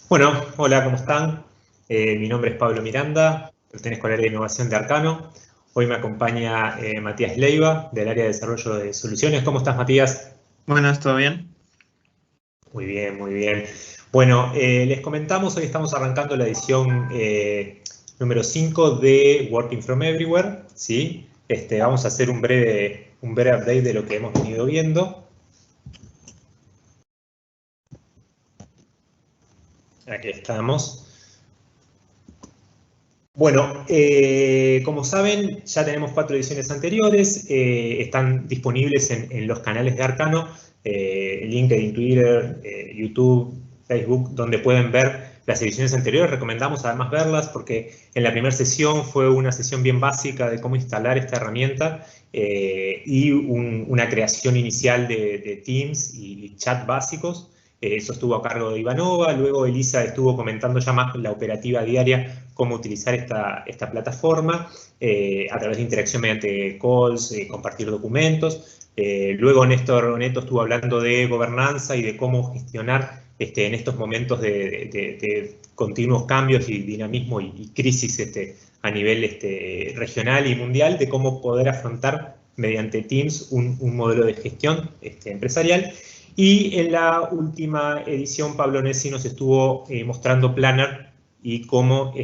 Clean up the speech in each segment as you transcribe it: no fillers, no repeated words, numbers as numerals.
Bueno, hola, ¿cómo están? Mi nombre es Pablo Miranda, pertenezco al área de innovación de Arcano. Hoy me acompaña Matías Leiva, del área de desarrollo de soluciones. ¿Cómo estás, Matías? Buenas, ¿todo bien? Muy bien, muy bien. Bueno, les comentamos, hoy estamos arrancando la edición número 5 de Working from Everywhere, ¿sí? Vamos a hacer un breve update de lo que hemos venido viendo. Aquí estamos. Bueno, como saben, ya tenemos 4 ediciones anteriores, están disponibles en los canales de Arcano, LinkedIn, Twitter, YouTube, Facebook, donde pueden ver las ediciones anteriores. Recomendamos además verlas porque en la primera sesión fue una sesión bien básica de cómo instalar esta herramienta y una creación inicial de Teams y chat básicos. Eso estuvo a cargo de Ivanova, luego Elisa estuvo comentando ya más la operativa diaria, cómo utilizar esta plataforma a través de interacción mediante calls, compartir documentos. Luego Néstor Neto estuvo hablando de gobernanza y de cómo gestionar en estos momentos de continuos cambios y dinamismo y crisis a nivel regional y mundial, de cómo poder afrontar mediante Teams un modelo de gestión empresarial. Y en la última edición, Pablo Nessi nos estuvo mostrando Planner y cómo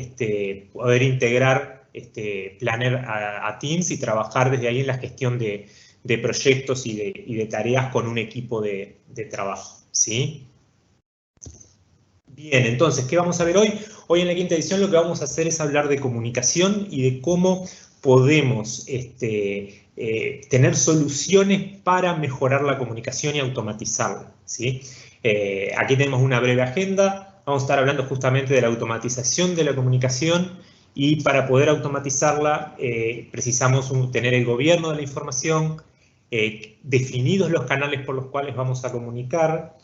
poder integrar Planner a Teams y trabajar desde ahí en la gestión de proyectos y de tareas con un equipo de trabajo, ¿sí? Bien, entonces, ¿qué vamos a ver hoy? Hoy en la quinta edición lo que vamos a hacer es hablar de comunicación y de cómo podemos tener soluciones para mejorar la comunicación y automatizarla, ¿sí? Aquí tenemos una breve agenda. Vamos a estar hablando justamente de la automatización de la comunicación y para poder automatizarla precisamos tener el gobierno de la información, definidos los canales por los cuales vamos a comunicar,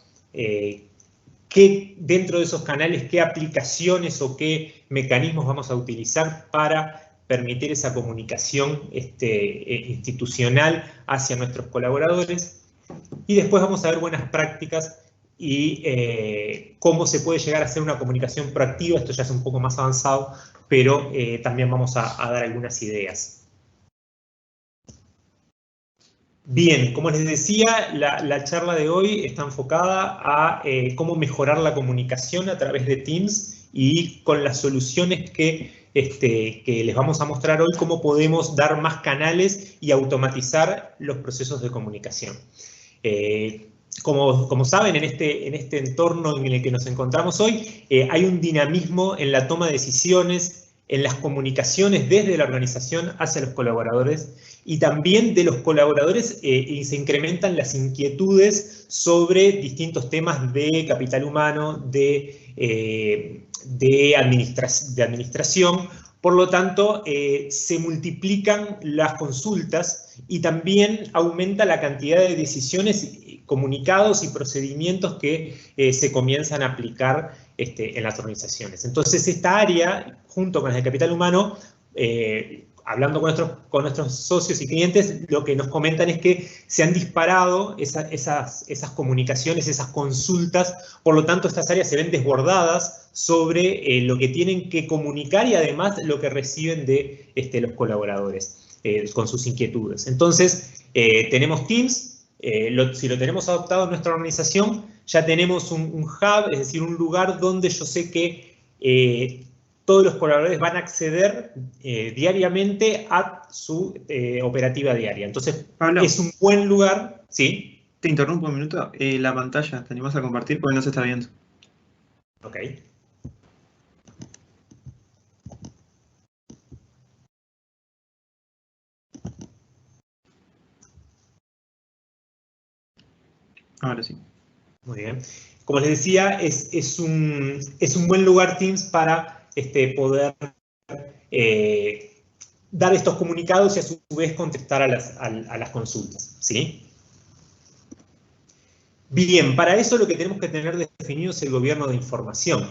dentro de esos canales, qué aplicaciones o qué mecanismos vamos a utilizar para permitir esa comunicación institucional hacia nuestros colaboradores. Y después vamos a ver buenas prácticas y cómo se puede llegar a hacer una comunicación proactiva. Esto ya es un poco más avanzado, pero también vamos a dar algunas ideas. Bien, como les decía, la charla de hoy está enfocada a cómo mejorar la comunicación a través de Teams y con las soluciones que les vamos a mostrar hoy, cómo podemos dar más canales y automatizar los procesos de comunicación. Como saben, en este entorno en el que nos encontramos hoy, hay un dinamismo en la toma de decisiones, en las comunicaciones desde la organización hacia los colaboradores y también de los colaboradores y se incrementan las inquietudes sobre distintos temas de capital humano, de administración. Por lo tanto, se multiplican las consultas y también aumenta la cantidad de decisiones, comunicados y procedimientos que se comienzan a aplicar en las organizaciones. Entonces, esta área, junto con el capital humano, hablando con nuestros socios y clientes, lo que nos comentan es que se han disparado esas comunicaciones, esas consultas, por lo tanto estas áreas se ven desbordadas sobre lo que tienen que comunicar y además lo que reciben de los colaboradores con sus inquietudes. Entonces, tenemos Teams, si lo tenemos adoptado en nuestra organización, ya tenemos un hub, es decir, un lugar donde yo sé que todos los colaboradores van a acceder diariamente a su operativa diaria. Entonces, Pablo, es un buen lugar, ¿sí? te interrumpo un minuto. La pantalla, ¿te animás a compartir? Porque no se está viendo. Ok. Ahora sí. Muy bien. Como les decía, es un buen lugar Teams para poder dar estos comunicados y a su vez contestar a las consultas, ¿sí? Bien, para eso lo que tenemos que tener definido es el gobierno de información,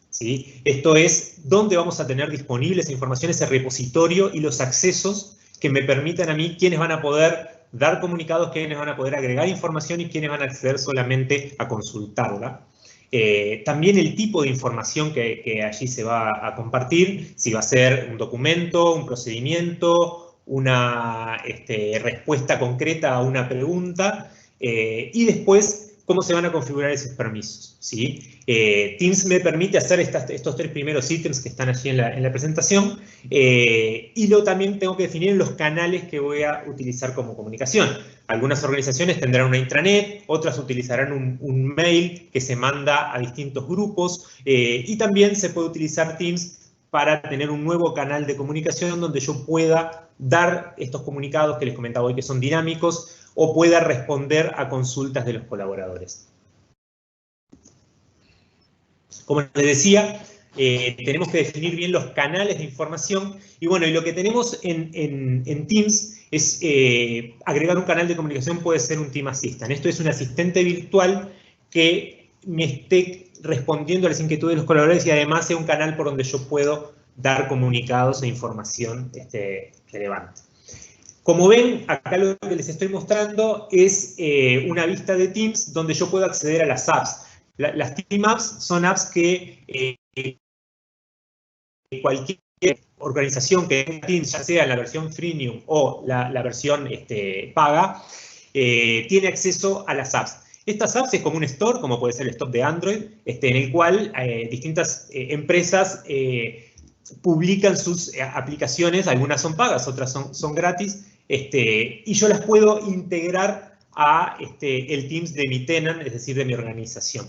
¿sí? Esto es dónde vamos a tener disponible esa información, ese repositorio y los accesos que me permitan a mí quiénes van a poder dar comunicados, quiénes van a poder agregar información y quiénes van a acceder solamente a consultarla. También el tipo de información que allí se va a compartir, si va a ser un documento, un procedimiento, una respuesta concreta a una pregunta, y después cómo se van a configurar esos permisos, ¿sí? Teams me permite hacer estos 3 primeros ítems que están allí en la presentación, y luego también tengo que definir los canales que voy a utilizar como comunicación. Algunas organizaciones tendrán una intranet, otras utilizarán un mail que se manda a distintos grupos, y también se puede utilizar Teams para tener un nuevo canal de comunicación donde yo pueda dar estos comunicados que les comentaba hoy que son dinámicos, o pueda responder a consultas de los colaboradores. Como les decía, tenemos que definir bien los canales de información, y bueno, y lo que tenemos en Teams es agregar un canal de comunicación, puede ser un Team Assistant. Esto es un asistente virtual que me esté respondiendo a las inquietudes de los colaboradores y además sea un canal por donde yo puedo dar comunicados e información relevante. Como ven, acá lo que les estoy mostrando es una vista de Teams donde yo puedo acceder a las apps. Las Team Apps son apps que cualquier organización que tenga Teams, ya sea en la versión freemium o la versión paga, tiene acceso a las apps. Estas apps es como un store, como puede ser el store de Android, en el cual distintas empresas publican sus aplicaciones, algunas son pagas, otras son gratis, y yo las puedo integrar a el Teams de mi tenant, es decir, de mi organización.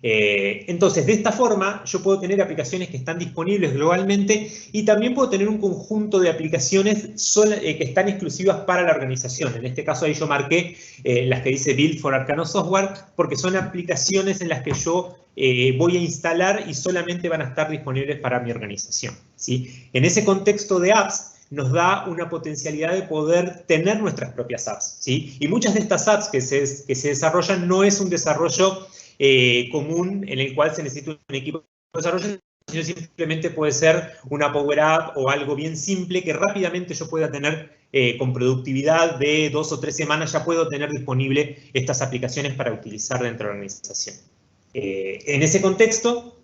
Entonces, de esta forma, yo puedo tener aplicaciones que están disponibles globalmente y también puedo tener un conjunto de aplicaciones que están exclusivas para la organización. En este caso, ahí yo marqué las que dice Build for Arcano Software, porque son aplicaciones en las que yo voy a instalar y solamente van a estar disponibles para mi organización, ¿sí? En ese contexto de apps, nos da una potencialidad de poder tener nuestras propias apps, ¿sí? Y muchas de estas apps que se desarrollan no es un desarrollo común en el cual se necesita un equipo de desarrollo, sino simplemente puede ser una Power App o algo bien simple que rápidamente yo pueda tener con productividad de 2 o 3 semanas, ya puedo tener disponible estas aplicaciones para utilizar dentro de la organización. En ese contexto,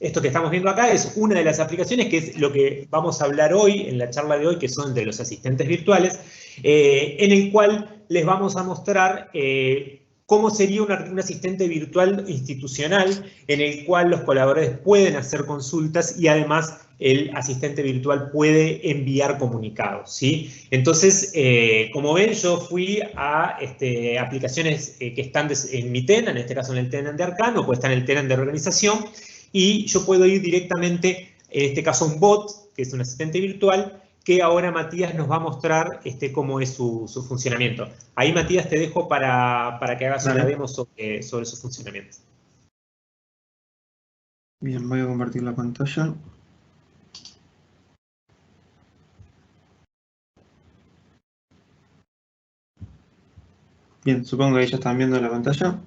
esto que estamos viendo acá es una de las aplicaciones, que es lo que vamos a hablar hoy, en la charla de hoy, que son de los asistentes virtuales, en el cual les vamos a mostrar cómo sería un asistente virtual institucional en el cual los colaboradores pueden hacer consultas y además el asistente virtual puede enviar comunicados, ¿sí? Entonces, como ven, yo fui a aplicaciones que están en mi tenant, en este caso en el tenant de Arcano, puede estar en el tenant de organización, y yo puedo ir directamente, en este caso, a un bot, que es un asistente virtual, que ahora Matías nos va a mostrar cómo es su funcionamiento. Ahí, Matías, te dejo para que hagas una demo sobre su funcionamiento. Bien, voy a compartir la pantalla. Bien, supongo que ya están viendo la pantalla.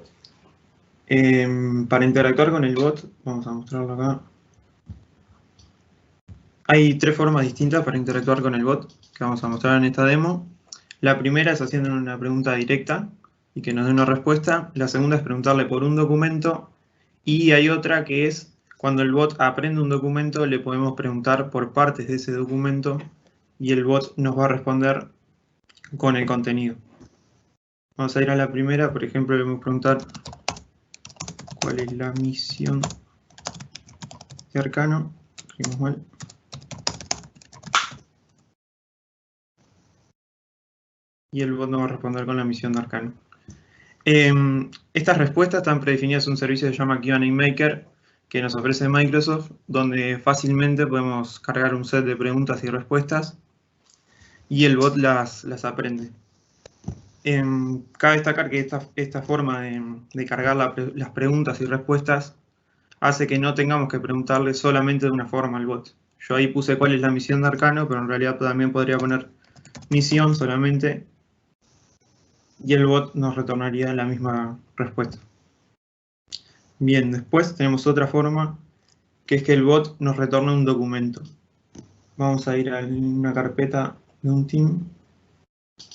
Para interactuar con el bot, vamos a mostrarlo acá. Hay 3 formas distintas para interactuar con el bot que vamos a mostrar en esta demo. La primera es haciendo una pregunta directa y que nos dé una respuesta. La segunda es preguntarle por un documento. Y hay otra que es cuando el bot aprende un documento, le podemos preguntar por partes de ese documento y el bot nos va a responder con el contenido. Vamos a ir a la primera, por ejemplo, le vamos a preguntar cuál es la misión de Arcano. Escribimos mal. Y el bot nos va a responder con la misión de Arcano. Estas respuestas están predefinidas en un servicio que se llama Q&A Maker, que nos ofrece Microsoft, donde fácilmente podemos cargar un set de preguntas y respuestas y el bot las aprende. Cabe destacar que esta forma de cargar las preguntas y respuestas hace que no tengamos que preguntarle solamente de una forma al bot. Yo ahí puse cuál es la misión de Arcano, pero en realidad también podría poner misión solamente y el bot nos retornaría la misma respuesta. Bien, después tenemos otra forma, que es que el bot nos retorna un documento. Vamos a ir a una carpeta de un team.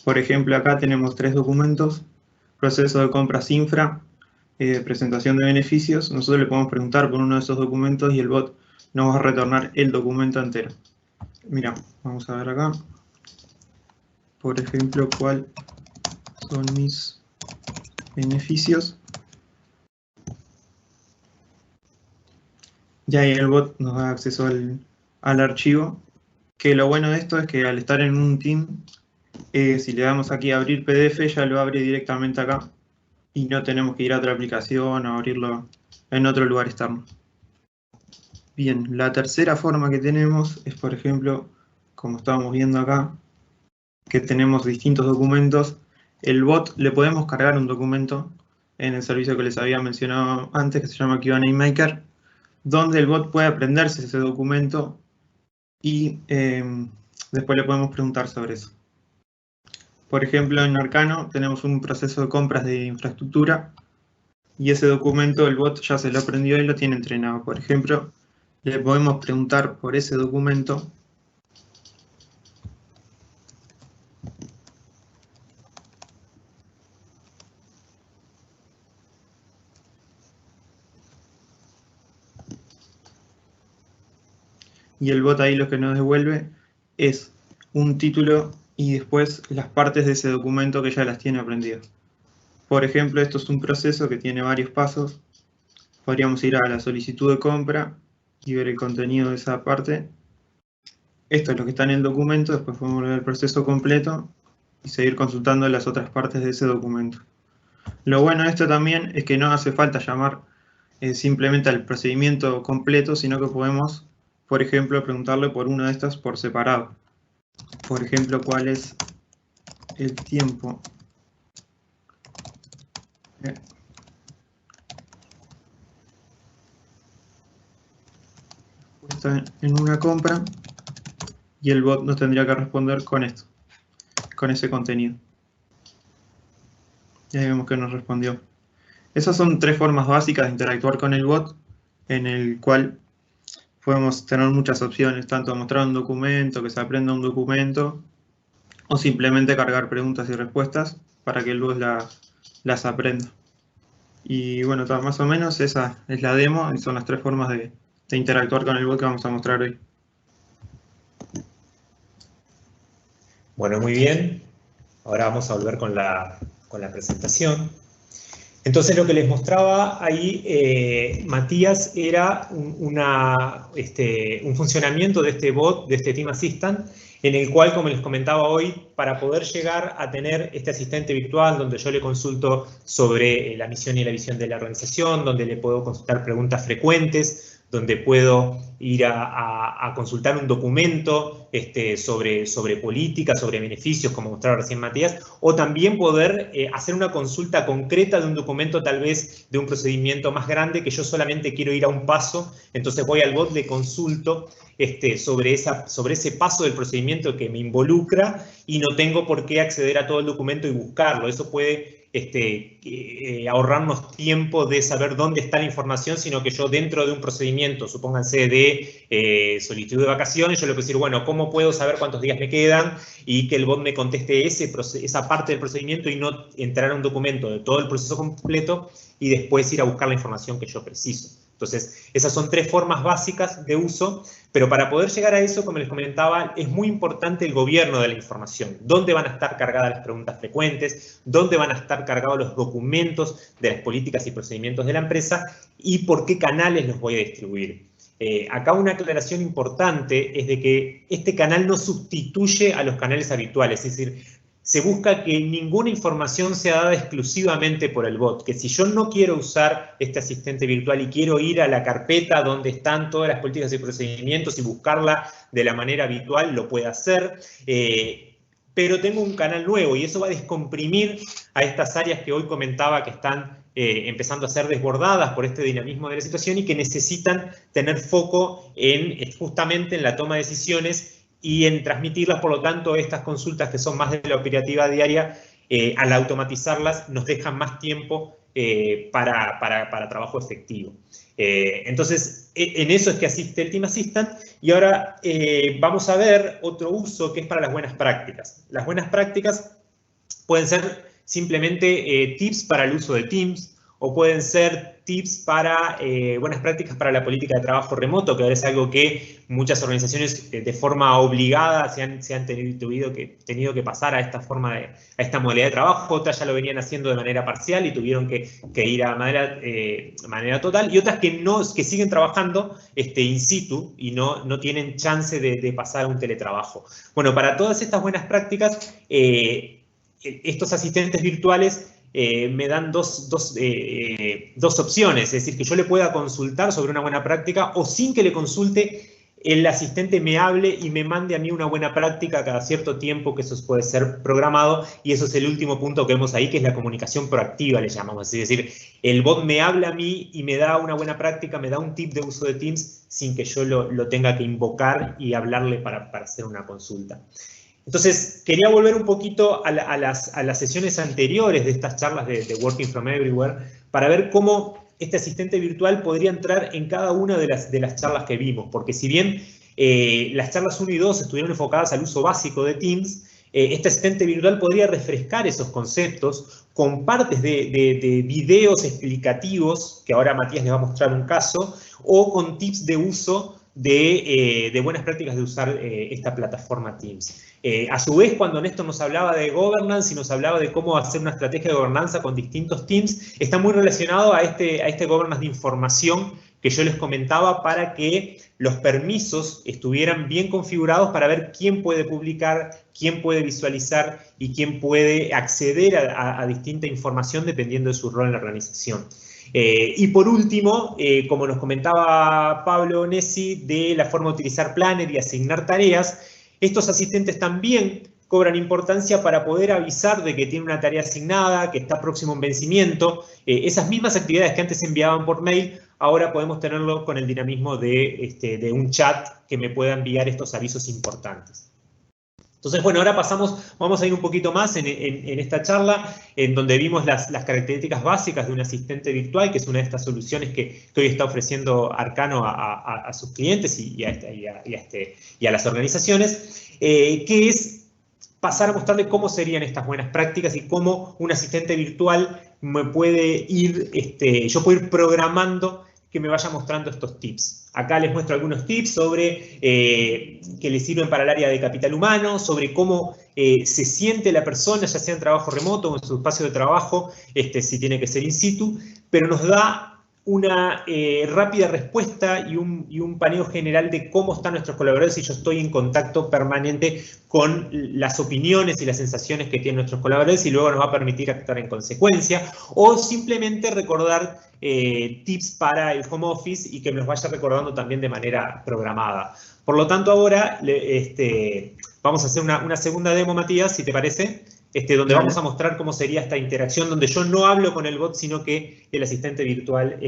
Por ejemplo, acá tenemos 3 documentos. Proceso de compras infra, presentación de beneficios, nosotros le podemos preguntar por uno de esos documentos y el bot nos va a retornar el documento entero. Mira, vamos a ver acá. Por ejemplo, ¿cuáles son mis beneficios? Y ahí el bot nos da acceso al archivo. Que lo bueno de esto es que al estar en un team, si le damos aquí a abrir PDF, ya lo abre directamente acá. Y no tenemos que ir a otra aplicación o abrirlo en otro lugar externo. Bien, la tercera forma que tenemos es, por ejemplo, como estábamos viendo acá, que tenemos distintos documentos. El bot le podemos cargar un documento en el servicio que les había mencionado antes, que se llama Q&A Maker, donde el bot puede aprenderse ese documento y después le podemos preguntar sobre eso. Por ejemplo, en Arcano tenemos un proceso de compras de infraestructura y ese documento el bot ya se lo aprendió y lo tiene entrenado. Por ejemplo, le podemos preguntar por ese documento. Y el bot ahí lo que nos devuelve es un título y después las partes de ese documento que ya las tiene aprendidas. Por ejemplo, esto es un proceso que tiene varios pasos. Podríamos ir a la solicitud de compra y ver el contenido de esa parte. Esto es lo que está en el documento, después podemos ver el proceso completo y seguir consultando las otras partes de ese documento. Lo bueno de esto también es que no hace falta llamar simplemente al procedimiento completo, sino que podemos, por ejemplo, preguntarle por una de estas por separado. Por ejemplo, ¿cuál es el tiempo puesta en una compra? Y el bot nos tendría que responder con esto, con ese contenido. Y ahí vemos que nos respondió. Esas son tres formas básicas de interactuar con el bot, en el cual podemos tener muchas opciones, tanto mostrar un documento, que se aprenda un documento, o simplemente cargar preguntas y respuestas para que el bot las aprenda. Y bueno, más o menos esa es la demo y son las tres formas de interactuar con el bot que vamos a mostrar hoy. Bueno, muy bien. Ahora vamos a volver con la presentación. Entonces lo que les mostraba ahí Matías era un funcionamiento de este bot, de este Team Assistant, en el cual, como les comentaba hoy, para poder llegar a tener este asistente virtual donde yo le consulto sobre la misión y la visión de la organización, donde le puedo consultar preguntas frecuentes, donde puedo ir a consultar un documento sobre política, sobre beneficios, como mostraba recién Matías, o también poder hacer una consulta concreta de un documento, tal vez de un procedimiento más grande, que yo solamente quiero ir a un paso, entonces voy al bot, le consulto sobre ese paso del procedimiento que me involucra y no tengo por qué acceder a todo el documento y buscarlo. Eso puede ahorrarnos tiempo de saber dónde está la información, sino que yo dentro de un procedimiento, supónganse de solicitud de vacaciones, yo le puedo decir, bueno, ¿cómo puedo saber cuántos días me quedan? Y que el bot me conteste esa parte del procedimiento y no entrar a un documento de todo el proceso completo y después ir a buscar la información que yo preciso. Entonces, esas son tres formas básicas de uso, pero para poder llegar a eso, como les comentaba, es muy importante el gobierno de la información. ¿Dónde van a estar cargadas las preguntas frecuentes? ¿Dónde van a estar cargados los documentos de las políticas y procedimientos de la empresa? ¿Y por qué canales los voy a distribuir? Acá una aclaración importante es de que este canal no sustituye a los canales habituales, es decir, se busca que ninguna información sea dada exclusivamente por el bot, que si yo no quiero usar este asistente virtual y quiero ir a la carpeta donde están todas las políticas y procedimientos y buscarla de la manera habitual, lo pueda hacer, pero tengo un canal nuevo y eso va a descomprimir a estas áreas que hoy comentaba que están empezando a ser desbordadas por este dinamismo de la situación y que necesitan tener foco justamente en la toma de decisiones y en transmitirlas. Por lo tanto, estas consultas que son más de la operativa diaria, al automatizarlas nos dejan más tiempo para trabajo efectivo. Entonces, en eso es que asiste el Team Assistant. Y ahora vamos a ver otro uso que es para las buenas prácticas. Las buenas prácticas pueden ser simplemente tips para el uso de Teams, o pueden ser tips para buenas prácticas para la política de trabajo remoto, que ahora es algo que muchas organizaciones de forma obligada se han tenido que pasar a esta esta modalidad de trabajo. Otras ya lo venían haciendo de manera parcial y tuvieron que ir a manera total, y otras que siguen trabajando in situ y no tienen chance de pasar a un teletrabajo. Bueno, para todas estas buenas prácticas, estos asistentes virtuales me dan dos opciones, es decir, que yo le pueda consultar sobre una buena práctica o sin que le consulte, el asistente me hable y me mande a mí una buena práctica cada cierto tiempo, que eso puede ser programado, y eso es el último punto que vemos ahí, que es la comunicación proactiva, le llamamos. Es decir, el bot me habla a mí y me da una buena práctica, me da un tip de uso de Teams sin que yo lo tenga que invocar y hablarle para hacer una consulta. Entonces, quería volver un poquito a las sesiones anteriores de estas charlas de Working from Everywhere para ver cómo este asistente virtual podría entrar en cada una de las charlas que vimos. Porque si bien las charlas 1 y 2 estuvieron enfocadas al uso básico de Teams, este asistente virtual podría refrescar esos conceptos con partes de videos explicativos, que ahora Matías les va a mostrar un caso, o con tips de uso de buenas prácticas de usar esta plataforma Teams. A su vez, cuando Néstor nos hablaba de governance y nos hablaba de cómo hacer una estrategia de gobernanza con distintos teams, está muy relacionado a este governance de información que yo les comentaba, para que los permisos estuvieran bien configurados para ver quién puede publicar, quién puede visualizar y quién puede acceder a distinta información dependiendo de su rol en la organización. Y por último, como nos comentaba Pablo Nessi, de la forma de utilizar Planner y asignar tareas, estos asistentes también cobran importancia para poder avisar de que tiene una tarea asignada, que está próximo a un vencimiento. Esas mismas actividades que antes se enviaban por mail, ahora podemos tenerlo con el dinamismo de un chat que me pueda enviar estos avisos importantes. Entonces, bueno, ahora vamos a ir un poquito más en esta charla, en donde vimos las características básicas de un asistente virtual, que es una de estas soluciones que hoy está ofreciendo Arcano a sus clientes y a las organizaciones, que es pasar a mostrarle cómo serían estas buenas prácticas y cómo un asistente virtual me puede yo puedo ir programando que me vaya mostrando estos tips. Acá les muestro algunos tips sobre que les sirven para el área de capital humano, sobre cómo se siente la persona, ya sea en trabajo remoto o en su espacio de trabajo, si tiene que ser in situ, pero nos da una rápida respuesta y un paneo general de cómo están nuestros colaboradores, y yo estoy en contacto permanente con las opiniones y las sensaciones que tienen nuestros colaboradores, y luego nos va a permitir actuar en consecuencia, o simplemente recordar tips para el home office y que me los vaya recordando también de manera programada. Por lo tanto, ahora vamos a hacer una segunda demo, Matías, si te parece, donde vamos a mostrar cómo sería esta interacción, donde yo no hablo con el bot, sino que el asistente virtual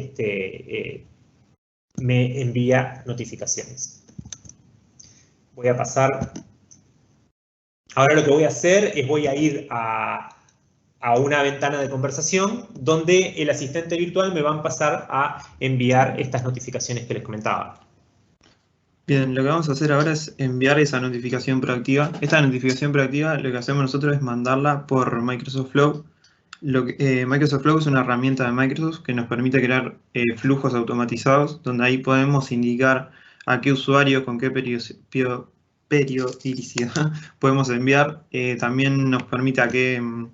me envía notificaciones. Voy a pasar. Ahora lo que voy a hacer es voy a ir a una ventana de conversación donde el asistente virtual me va a empezar a enviar estas notificaciones que les comentaba. Bien, lo que vamos a hacer ahora es enviar esa notificación proactiva. Esta notificación proactiva, lo que hacemos nosotros es mandarla por Microsoft Flow. Microsoft Flow es una herramienta de Microsoft que nos permite crear flujos automatizados, donde ahí podemos indicar a qué usuario, con qué periodicidad podemos enviar. También nos permite a qué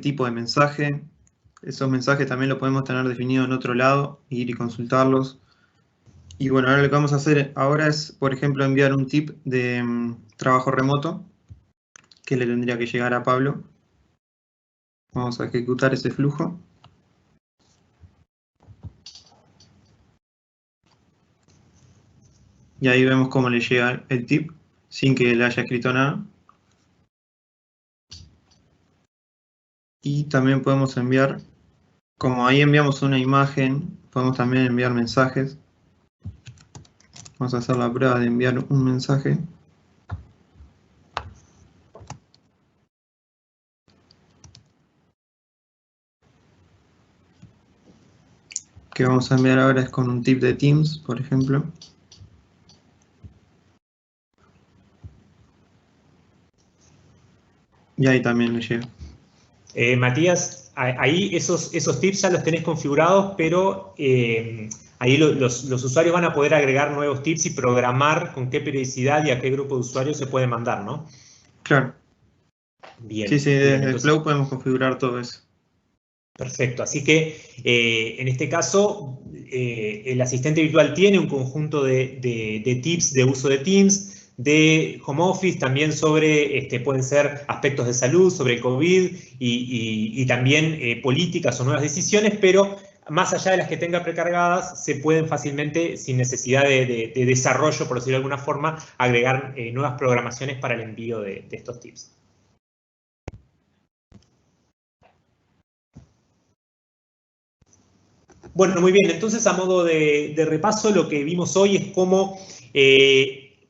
tipo de mensaje. Esos mensajes también los podemos tener definido en otro lado, ir y consultarlos. Y bueno, ahora lo que vamos a hacer ahora es, por ejemplo, enviar un tip de trabajo remoto que le tendría que llegar a Pablo. Vamos a ejecutar ese flujo. Y ahí vemos cómo le llega el tip sin que le haya escrito nada. Y también podemos enviar, como ahí enviamos una imagen, podemos también enviar mensajes. Vamos a hacer la prueba de enviar un mensaje. Que vamos a enviar ahora es con un tip de Teams, por ejemplo. Y ahí también le llega. Matías, ahí esos tips ya los tenés configurados, pero ahí los usuarios van a poder agregar nuevos tips y programar con qué periodicidad y a qué grupo de usuarios se puede mandar, ¿no? Claro. Bien. Sí, bien, desde entonces, Flow podemos configurar todo eso. perfecto. Así que en este caso, el asistente virtual tiene un conjunto de tips de uso de Teams, de home office, también sobre, pueden ser aspectos de salud, sobre el COVID y también políticas o nuevas decisiones, pero más allá de las que tenga precargadas, se pueden fácilmente, sin necesidad de desarrollo, por decirlo de alguna forma, agregar nuevas programaciones para el envío de estos tips. Bueno, muy bien. Entonces, a modo de repaso, lo que vimos hoy es cómo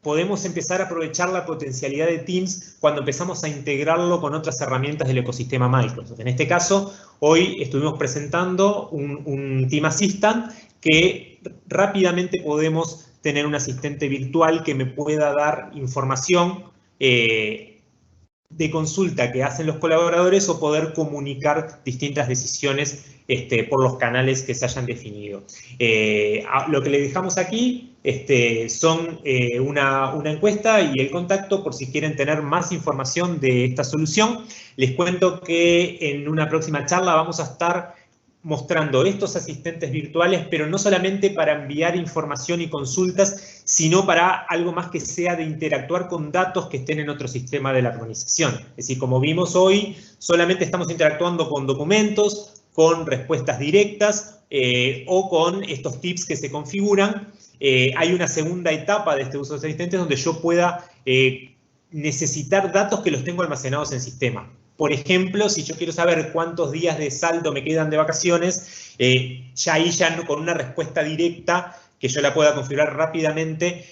podemos empezar a aprovechar la potencialidad de Teams cuando empezamos a integrarlo con otras herramientas del ecosistema Microsoft. En este caso, hoy estuvimos presentando un Team Assistant que rápidamente podemos tener un asistente virtual que me pueda dar información de consulta que hacen los colaboradores o poder comunicar distintas decisiones por los canales que se hayan definido. Lo que le dejamos aquí son una encuesta y el contacto por si quieren tener más información de esta solución. Les cuento que en una próxima charla vamos a estar mostrando estos asistentes virtuales, pero no solamente para enviar información y consultas, sino para algo más que sea de interactuar con datos que estén en otro sistema de la organización. Es decir, como vimos hoy, solamente estamos interactuando con documentos, con respuestas directas o con estos tips que se configuran. Hay una segunda etapa de este uso de asistentes donde yo pueda necesitar datos que los tengo almacenados en sistema. Por ejemplo, si yo quiero saber cuántos días de saldo me quedan de vacaciones, ya ahí con una respuesta directa que yo la pueda configurar rápidamente,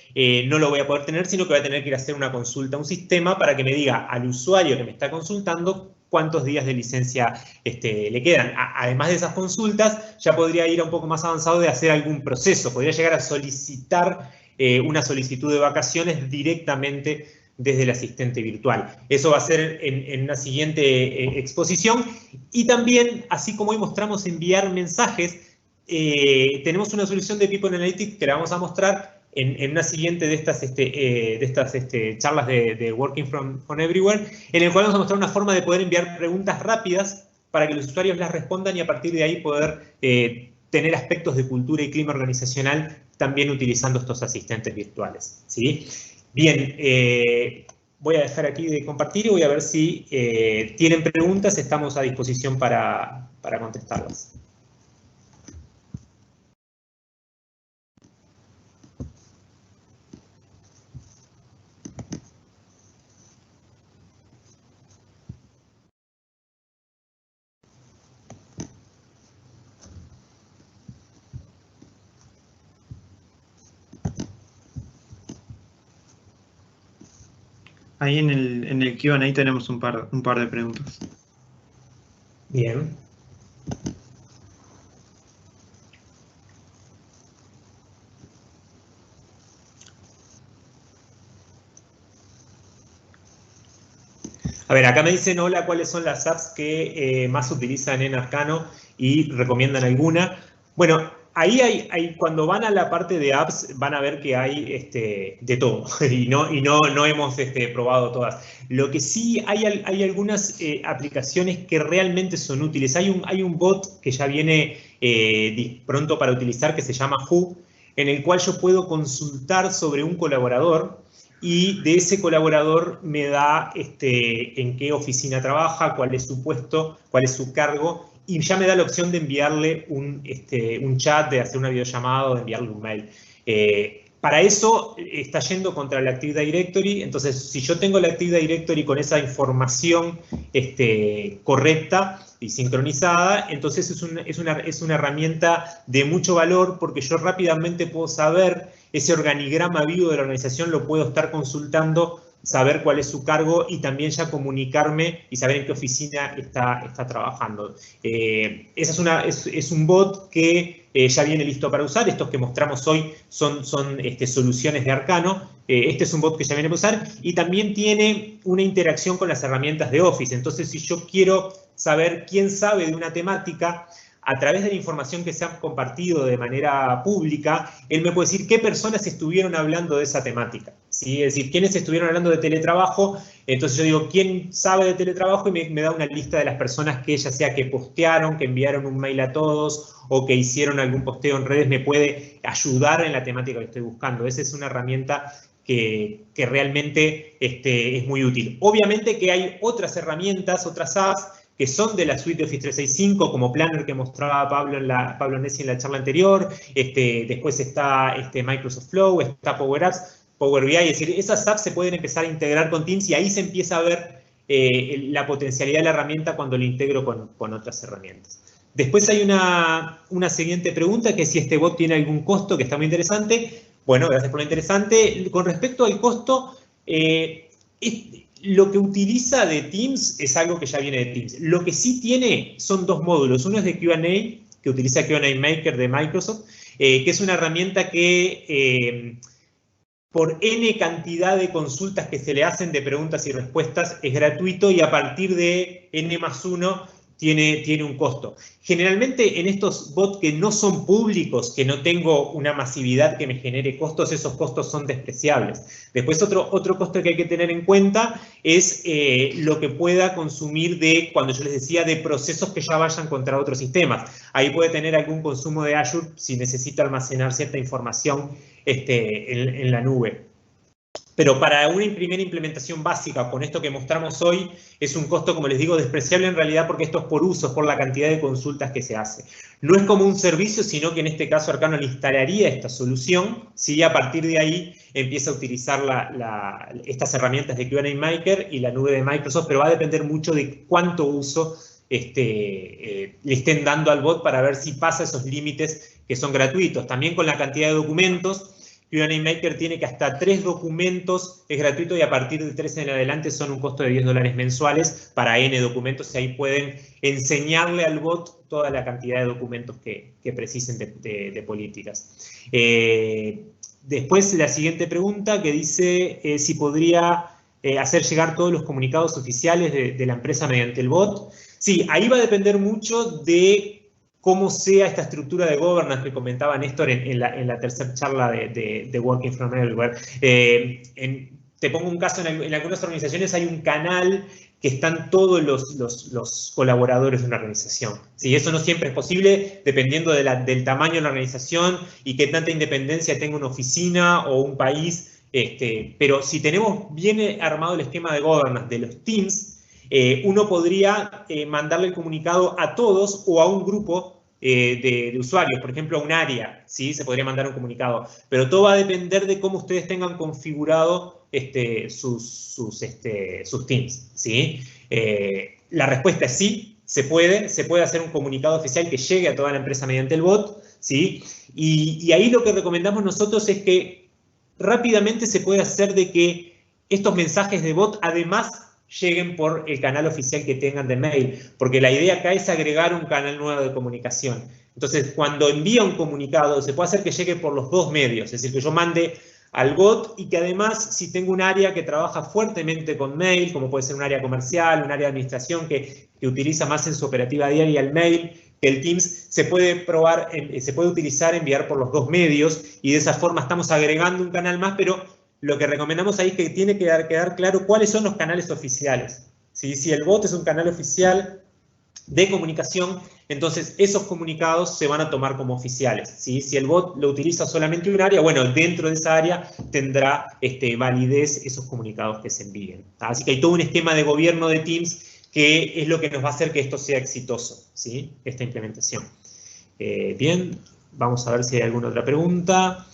no lo voy a poder tener, sino que voy a tener que ir a hacer una consulta a un sistema para que me diga al usuario que me está consultando cuántos días de licencia le quedan. Además de esas consultas, ya podría ir a un poco más avanzado de hacer algún proceso. Podría llegar a solicitar una solicitud de vacaciones directamente desde el asistente virtual. Eso va a ser en una siguiente exposición. Y también, así como hoy mostramos enviar mensajes, tenemos una solución de People Analytics que la vamos a mostrar en una siguiente de estas charlas de Working from Everywhere, en el cual vamos a mostrar una forma de poder enviar preguntas rápidas para que los usuarios las respondan y a partir de ahí poder tener aspectos de cultura y clima organizacional también utilizando estos asistentes virtuales, ¿sí? Bien, voy a dejar aquí de compartir y voy a ver si tienen preguntas. Estamos a disposición para contestarlas. Ahí en el Q&A tenemos un par de preguntas. Bien. A ver, acá me dicen, hola, ¿cuáles son las apps que más utilizan en Arcano y recomiendan alguna? Bueno, ahí cuando van a la parte de apps, van a ver que hay de todo y no hemos probado todas. Lo que sí hay algunas aplicaciones que realmente son útiles. Hay un bot que ya viene pronto para utilizar que se llama Who, en el cual yo puedo consultar sobre un colaborador y de ese colaborador me da en qué oficina trabaja, cuál es su puesto, cuál es su cargo, y ya me da la opción de enviarle un chat, de hacer una videollamada o de enviarle un mail. Para eso está yendo contra la Active Directory, entonces si yo tengo la Active Directory con esa información correcta y sincronizada, entonces es una herramienta de mucho valor porque yo rápidamente puedo saber ese organigrama vivo de la organización, lo puedo estar consultando, saber cuál es su cargo y también ya comunicarme y saber en qué oficina está trabajando. Es un bot que ya viene listo para usar. Estos que mostramos hoy son soluciones de Arcano. Este es un bot que ya viene para usar y también tiene una interacción con las herramientas de Office. Entonces, si yo quiero saber quién sabe de una temática. A través de la información que se ha compartido de manera pública, él me puede decir qué personas estuvieron hablando de esa temática, ¿sí? Es decir, quiénes estuvieron hablando de teletrabajo. Entonces yo digo, ¿quién sabe de teletrabajo? Y me da una lista de las personas que ya sea que postearon, que enviaron un mail a todos o que hicieron algún posteo en redes, me puede ayudar en la temática que estoy buscando. Esa es una herramienta que realmente es muy útil. Obviamente que hay otras herramientas, otras apps, que son de la suite de Office 365, como Planner que mostraba Pablo Nessi en la charla anterior. Después está Microsoft Flow, está Power Apps, Power BI. Es decir, esas apps se pueden empezar a integrar con Teams y ahí se empieza a ver la potencialidad de la herramienta cuando lo integro con otras herramientas. Después hay una siguiente pregunta, que es si este bot tiene algún costo, que está muy interesante. Bueno, gracias por lo interesante. Con respecto al costo, lo que utiliza de Teams es algo que ya viene de Teams. Lo que sí tiene son dos módulos. Uno es de Q&A, que utiliza Q&A Maker de Microsoft, que es una herramienta que por N cantidad de consultas que se le hacen de preguntas y respuestas es gratuito y a partir de N+1 tiene un costo. Generalmente en estos bots que no son públicos, que no tengo una masividad que me genere costos, esos costos son despreciables. Después otro costo que hay que tener en cuenta es lo que pueda consumir de, cuando yo les decía, de procesos que ya vayan contra otros sistemas. Ahí puede tener algún consumo de Azure si necesito almacenar cierta información en la nube. Pero para una primera implementación básica, con esto que mostramos hoy, es un costo, como les digo, despreciable en realidad porque esto es por uso, es por la cantidad de consultas que se hace. No es como un servicio, sino que en este caso Arcano le instalaría esta solución, ¿sí? A partir de ahí empieza a utilizar estas herramientas de Q&A Maker y la nube de Microsoft, pero va a depender mucho de cuánto uso le estén dando al bot para ver si pasa esos límites que son gratuitos. También con la cantidad de documentos. Q&A Maker tiene que hasta 3 documentos es gratuito y a partir de 3 en adelante son un costo de $10 mensuales para N documentos y ahí pueden enseñarle al bot toda la cantidad de documentos que precisen de políticas. Después la siguiente pregunta que dice si podría hacer llegar todos los comunicados oficiales de la empresa mediante el bot. Sí, ahí va a depender mucho de cómo sea esta estructura de governance que comentaba Néstor en la tercera charla de Working from Everywhere. Te pongo un caso, en algunas organizaciones hay un canal que están todos los colaboradores de una organización. ¿Sí? Eso no siempre es posible, dependiendo del tamaño de la organización y qué tanta independencia tenga una oficina o un país. Pero si tenemos bien armado el esquema de governance de los teams, uno podría mandarle el comunicado a todos o a un grupo de usuarios, por ejemplo, a un área, ¿sí? Se podría mandar un comunicado. Pero todo va a depender de cómo ustedes tengan configurado sus teams, ¿sí? La respuesta es sí, se puede hacer un comunicado oficial que llegue a toda la empresa mediante el bot, ¿sí? Y ahí lo que recomendamos nosotros es que rápidamente se puede hacer de que estos mensajes de bot, además, lleguen por el canal oficial que tengan de mail, porque la idea acá es agregar un canal nuevo de comunicación. Entonces, cuando envía un comunicado, se puede hacer que llegue por los dos medios, es decir, que yo mande al bot y que además, si tengo un área que trabaja fuertemente con mail, como puede ser un área comercial, un área de administración que utiliza más en su operativa diaria el mail, que el Teams se puede utilizar, enviar por los dos medios y de esa forma estamos agregando un canal más, pero lo que recomendamos ahí es que tiene que quedar claro cuáles son los canales oficiales. ¿Sí? Si el bot es un canal oficial de comunicación, entonces esos comunicados se van a tomar como oficiales. ¿Sí? Si el bot lo utiliza solamente un área, bueno, dentro de esa área tendrá validez esos comunicados que se envíen. Así que hay todo un esquema de gobierno de Teams que es lo que nos va a hacer que esto sea exitoso, ¿sí? Esta implementación. Bien, vamos a ver si hay alguna otra pregunta.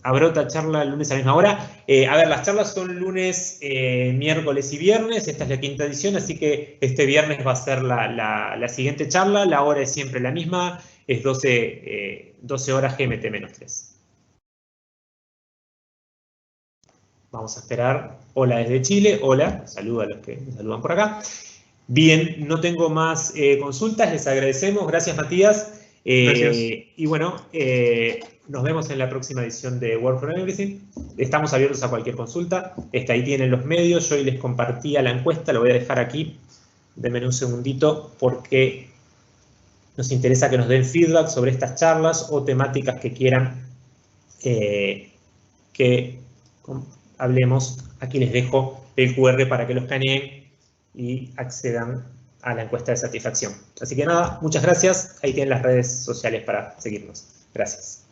Habrá otra charla el lunes a la misma hora. A ver, las charlas son lunes, miércoles y viernes. Esta es la quinta edición, así que este viernes va a ser la siguiente charla. La hora es siempre la misma, es 12 horas GMT-3. Vamos a esperar. Hola desde Chile. Hola. Saludo a los que me saludan por acá. Bien, no tengo más consultas. Les agradecemos. Gracias, Matías. Gracias. Y bueno, nos vemos en la próxima edición de Work for Everything. Estamos abiertos a cualquier consulta. Ahí tienen los medios. Yo hoy les compartía la encuesta, lo voy a dejar aquí denme un segundito porque nos interesa que nos den feedback sobre estas charlas o temáticas que quieran que hablemos. Aquí les dejo el QR para que lo escaneen y accedan a la encuesta de satisfacción. Así que nada, muchas gracias. Ahí tienen las redes sociales para seguirnos. Gracias.